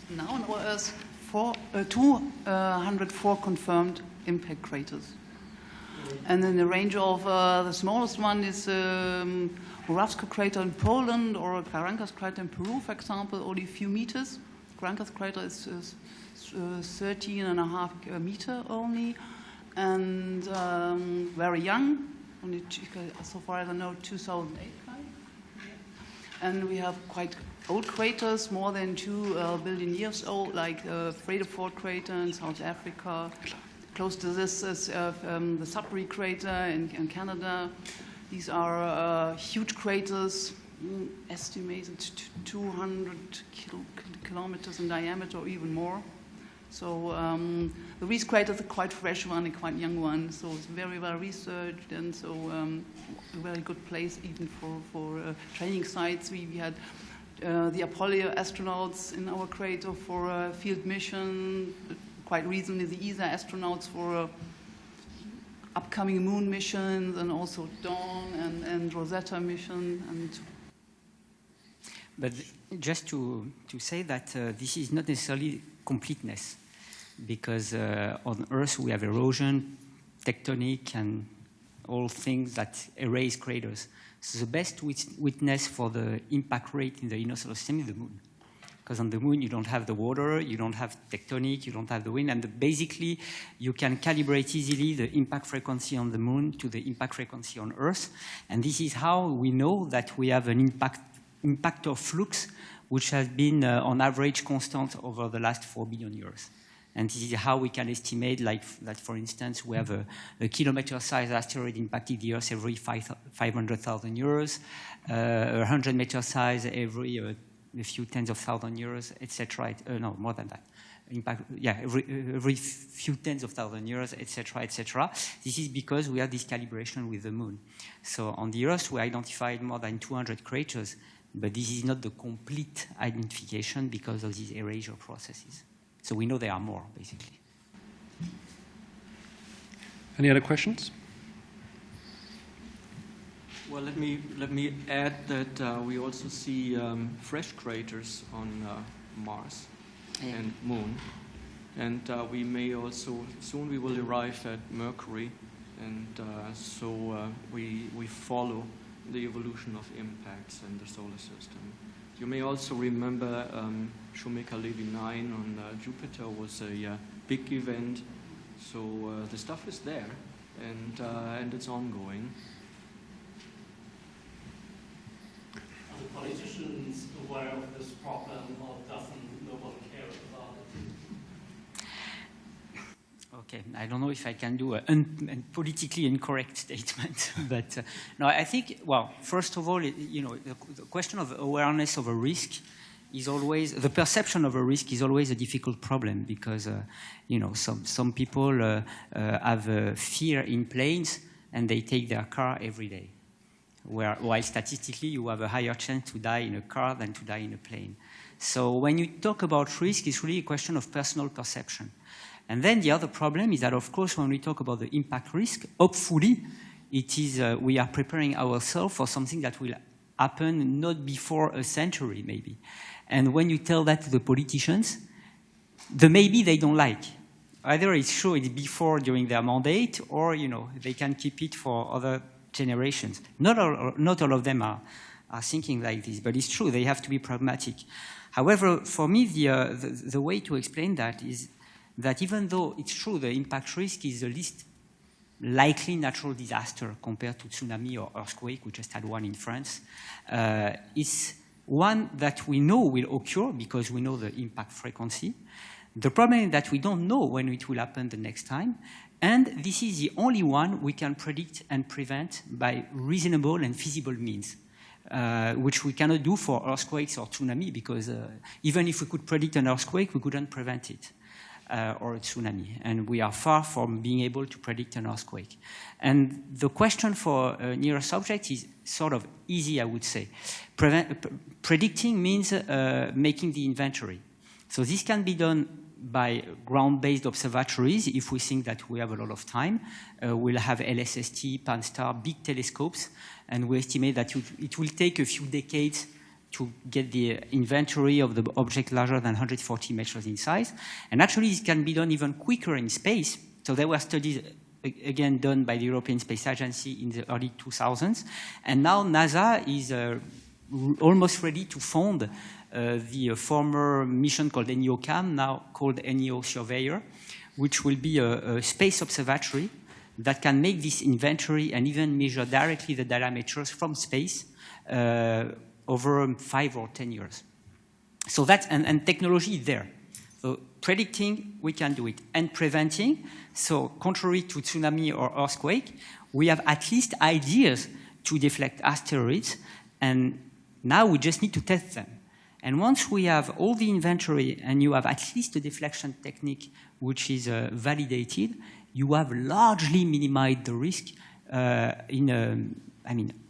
now on our Earth 204 confirmed impact craters. And in the range of the smallest one is Moravsko crater in Poland or Karankas crater in Peru, for example, only a few meters. Karankas crater is 13.5 meter only, and very young. Only so far as I know, 2008. And we have quite old craters, more than 2 billion years old, like Fredefort crater in South Africa. Close to this is the Sudbury crater in Canada. These are huge craters, estimated 200 kilometers in diameter or even more. So the Reese crater is a quite fresh one, a quite young one, so it's very well researched, and so a very good place even for training sites. We had the Apollo astronauts in our crater for a field mission. Quite recently, the ESA astronauts for upcoming moon missions, and also Dawn and Rosetta mission. But just to say that this is not necessarily completeness, because on Earth we have erosion, tectonic, and all things that erase craters. So the best witness for the impact rate in the inner solar system is the moon. Because on the moon, you don't have the water, you don't have tectonic, you don't have the wind, and basically, you can calibrate easily the impact frequency on the moon to the impact frequency on Earth. And this is how we know that we have an impactor flux, which has been on average constant over the last 4 billion years. And this is how we can estimate, like that, for instance, we have a kilometer-sized asteroid impacting the Earth every 500,000 years, 100-meter size every a few tens of thousand years, etc. No, more than that. Every few tens of thousand years, etc., etc. This is because we have this calibration with the moon. So on the Earth, we identified more than 200 craters, but this is not the complete identification because of these erasure processes. So we know there are more, basically. Any other questions? Well, let me add that we also see fresh craters on Mars and Moon, and we may also soon we will arrive at Mercury, and so we follow the evolution of impacts in the solar system. You may also remember Shoemaker-Levy 9 on Jupiter was a big event, so the stuff is there, and it's ongoing. Are the politicians aware of this problem, or doesn't nobody care about it? Okay, I don't know if I can do a politically incorrect statement, but no, I think, well, first of all, the question of awareness of a risk is always, the perception of a risk is always a difficult problem, because, some people have fear in planes and they take their car every day, while statistically you have a higher chance to die in a car than to die in a plane. So when you talk about risk, it's really a question of personal perception. And then the other problem is that, of course, when we talk about the impact risk, hopefully, it is we are preparing ourselves for something that will happen not before a century, maybe. And when you tell that to the politicians, the maybe they don't like. Either it's true it's before, during their mandate, or they can keep it for other generations. Not all of them are thinking like this, but it's true. They have to be pragmatic. However, for me, the way to explain that is that even though it's true the impact risk is the least likely natural disaster compared to tsunami or earthquake, we just had one in France, it's one that we know will occur because we know the impact frequency. The problem is that we don't know when it will happen the next time, and this is the only one we can predict and prevent by reasonable and feasible means, which we cannot do for earthquakes or tsunami, because even if we could predict an earthquake, we couldn't prevent it. Or a tsunami, and we are far from being able to predict an earthquake. And the question for a nearest object is sort of easy, I would say. Predicting means making the inventory. So this can be done by ground-based observatories if we think that we have a lot of time. We'll have LSST, Pan-STARRS, big telescopes, and we estimate that it will take a few decades to get the inventory of the object larger than 140 meters in size. And actually, this can be done even quicker in space. So there were studies, again, done by the European Space Agency in the early 2000s. And now NASA is almost ready to fund the former mission called NEOCAM, now called NEO Surveyor, which will be a space observatory that can make this inventory and even measure directly the diameters from space over 5 or 10 years. So that's, and technology is there. So predicting, we can do it. And preventing, so contrary to tsunami or earthquake, we have at least ideas to deflect asteroids, and now we just need to test them. And once we have all the inventory and you have at least a deflection technique which is validated, you have largely minimized the risk in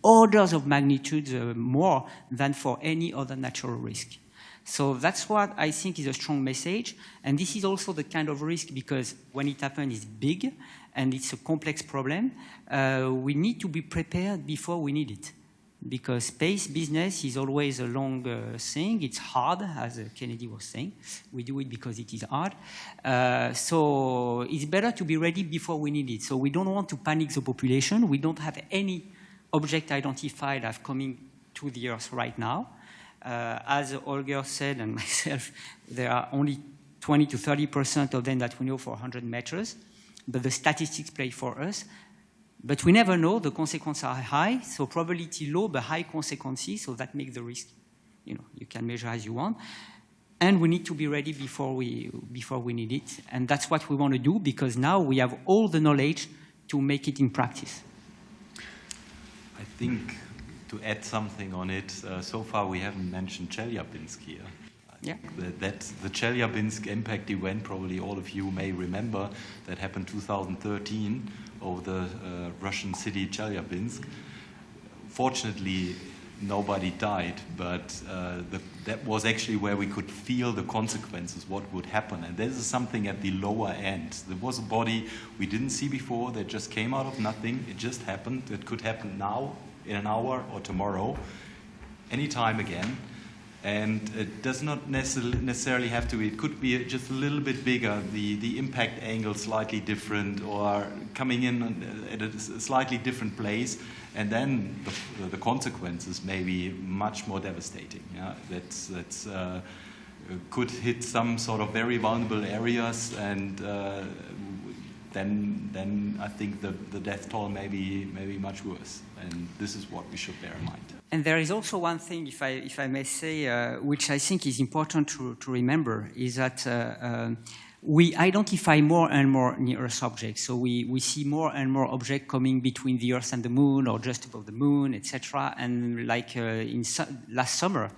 orders of magnitude more than for any other natural risk. So that's what I think is a strong message. And this is also the kind of risk, because when it happens, it's big and it's a complex problem. We need to be prepared before we need it. Because space business is always a long thing. It's hard, as Kennedy was saying. We do it because it is hard. So it's better to be ready before we need it. So we don't want to panic the population. We don't have any object identified as coming to the Earth right now. As Holger said, and myself, there are only 20 to 30% of them that we know for 100 meters. But the statistics play for us. But we never know. The consequences are high, so probability low, but high consequences, so that makes the risk, you can measure as you want. And we need to be ready before we need it. And that's what we want to do, because now we have all the knowledge to make it in practice. I think to add something on it, so far we haven't mentioned Chelyabinsk here. Yeah. That's the Chelyabinsk impact event, probably all of you may remember, that happened 2013 over the Russian city Chelyabinsk. Fortunately, nobody died, but that was actually where we could feel the consequences, what would happen. And this is something at the lower end. There was a body we didn't see before that just came out of nothing. It just happened. It could happen now, in an hour, or tomorrow, anytime again. And it does not necessarily have to be. It could be just a little bit bigger, the impact angle slightly different, or coming in at a slightly different place, and then the consequences may be much more devastating. Yeah? That's could hit some sort of very vulnerable areas, and then I think the death toll may be much worse. And this is what we should bear in mind. And there is also one thing, if I may say, which I think is important to remember, is that we identify more and more near-Earth objects. So we see more and more objects coming between the Earth and the Moon, or just above the Moon, etc. And like last summer,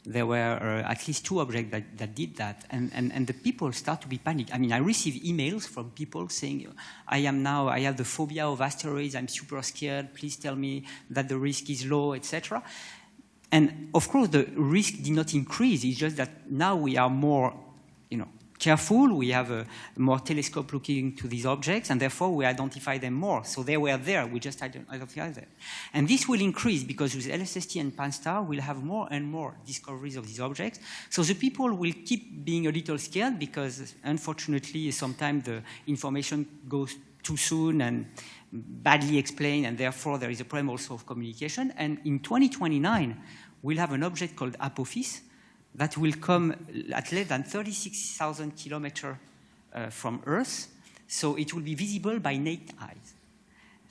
there were at least 2 objects that did that. And the people start to be panicked. I mean, I receive emails from people saying, I have the phobia of asteroids, I'm super scared, please tell me that the risk is low, etc. And of course, the risk did not increase. It's just that now we are more, careful. We have a more telescope looking to these objects, and therefore we identify them more. So they were there. We just identify them. And this will increase because with LSST and Pan-STARRS, we'll have more and more discoveries of these objects. So the people will keep being a little scared because, unfortunately, sometimes the information goes too soon and badly explained, and therefore there is a problem also of communication. And in 2029, we'll have an object called Apophis that will come at less than 36,000 kilometers from Earth. So it will be visible by naked eyes.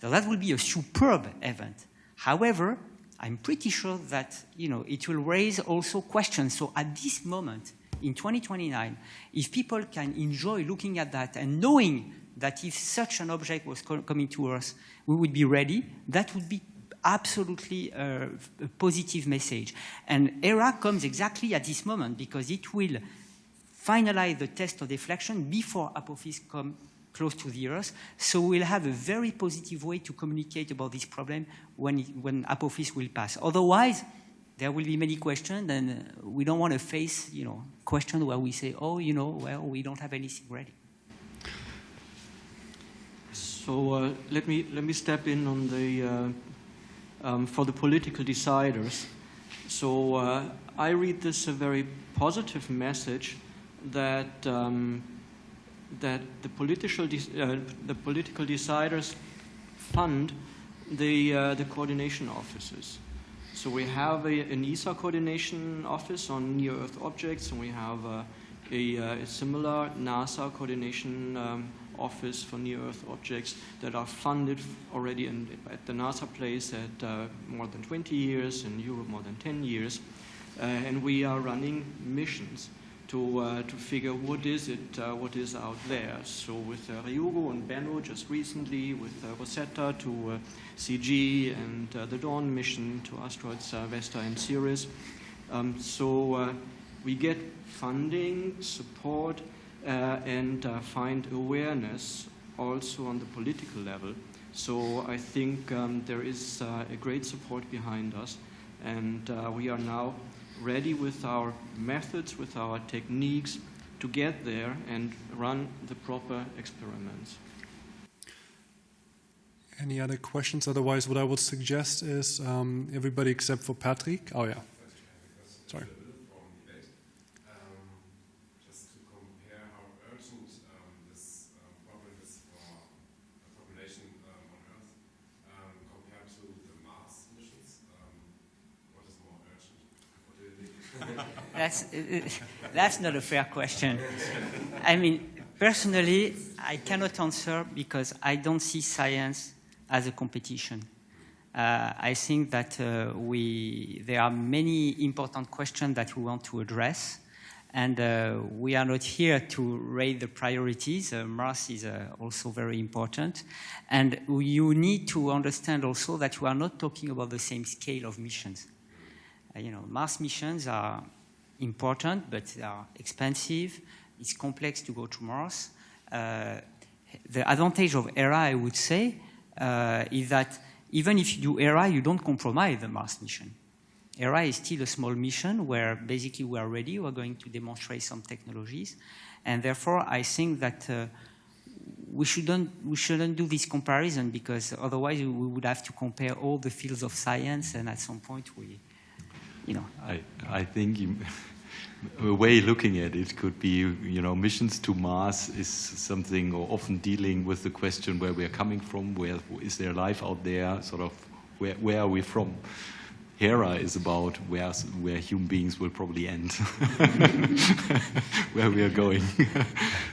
So that will be a superb event. However, I'm pretty sure that it will raise also questions. So at this moment, in 2029, if people can enjoy looking at that and knowing that if such an object was coming to Earth, we would be ready, that would be absolutely a positive message. And ERA comes exactly at this moment because it will finalize the test of deflection before Apophis come close to the Earth. So we'll have a very positive way to communicate about this problem when Apophis will pass. Otherwise, there will be many questions, and we don't want to face questions where we say, well, we don't have anything ready. So let me step in on the for the political deciders. So I read this a very positive message that that the political deciders fund the coordination offices. So we have an ESA coordination office on near-Earth objects, and we have a similar NASA coordination office for near-Earth objects that are funded already at the NASA place at more than 20 years, in Europe more than 10 years. And we are running missions to figure what is out there. So with Ryugu and Bennu just recently, with Rosetta to CG, and the Dawn mission to asteroids Vesta and Ceres. So we get funding, support, and find awareness also on the political level. So I think there is a great support behind us, and we are now ready with our methods, with our techniques to get there and run the proper experiments. Any other questions? Otherwise, what I would suggest is everybody except for Patrick. Oh, yeah. Sorry. Just to compare how urgent this problem is for the population on Earth compared to the Mars missions, what is more urgent? What do you think? That's not a fair question. I mean, personally, I cannot answer because I don't see science as a competition. I think that there are many important questions that we want to address, and we are not here to raise the priorities. Mars is also very important, and you need to understand also that we are not talking about the same scale of missions. Mars missions are important, but they are expensive. It's complex to go to Mars. The advantage of ERA, I would say, is that even if you do ERA, you don't compromise the Mars mission. ERA is still a small mission where basically we are ready. We're going to demonstrate some technologies. And therefore, I think that we shouldn't do this comparison, because otherwise we would have to compare all the fields of science, and at some point I think a way looking at it could be, missions to Mars is something, or often dealing with the question where we are coming from, where is there life out there, sort of where are we from. Hera is about where human beings will probably end, where we are going.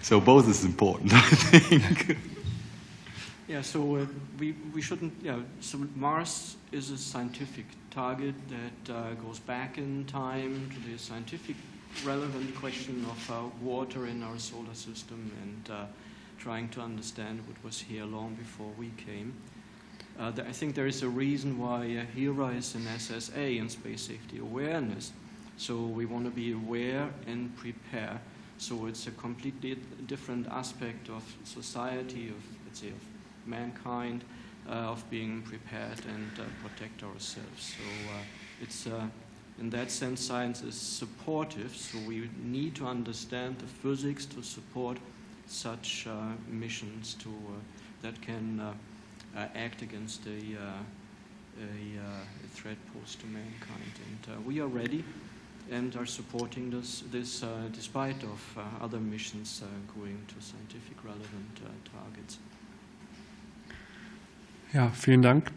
So both is important, I think. Yeah, so we shouldn't. Yeah, so Mars is a scientific target that goes back in time to the scientific relevant question of water in our solar system, and trying to understand what was here long before we came. I think there is a reason why HERA is an SSA, in space safety awareness. So we want to be aware and prepare. So it's a completely different aspect of society, of, let's say, of mankind, of being prepared and protect ourselves. So it's in that sense, science is supportive. So we need to understand the physics to support such missions that can act against a threat posed to mankind. And we are ready and are supporting this despite of other missions going to scientific relevant targets. Ja, vielen Dank.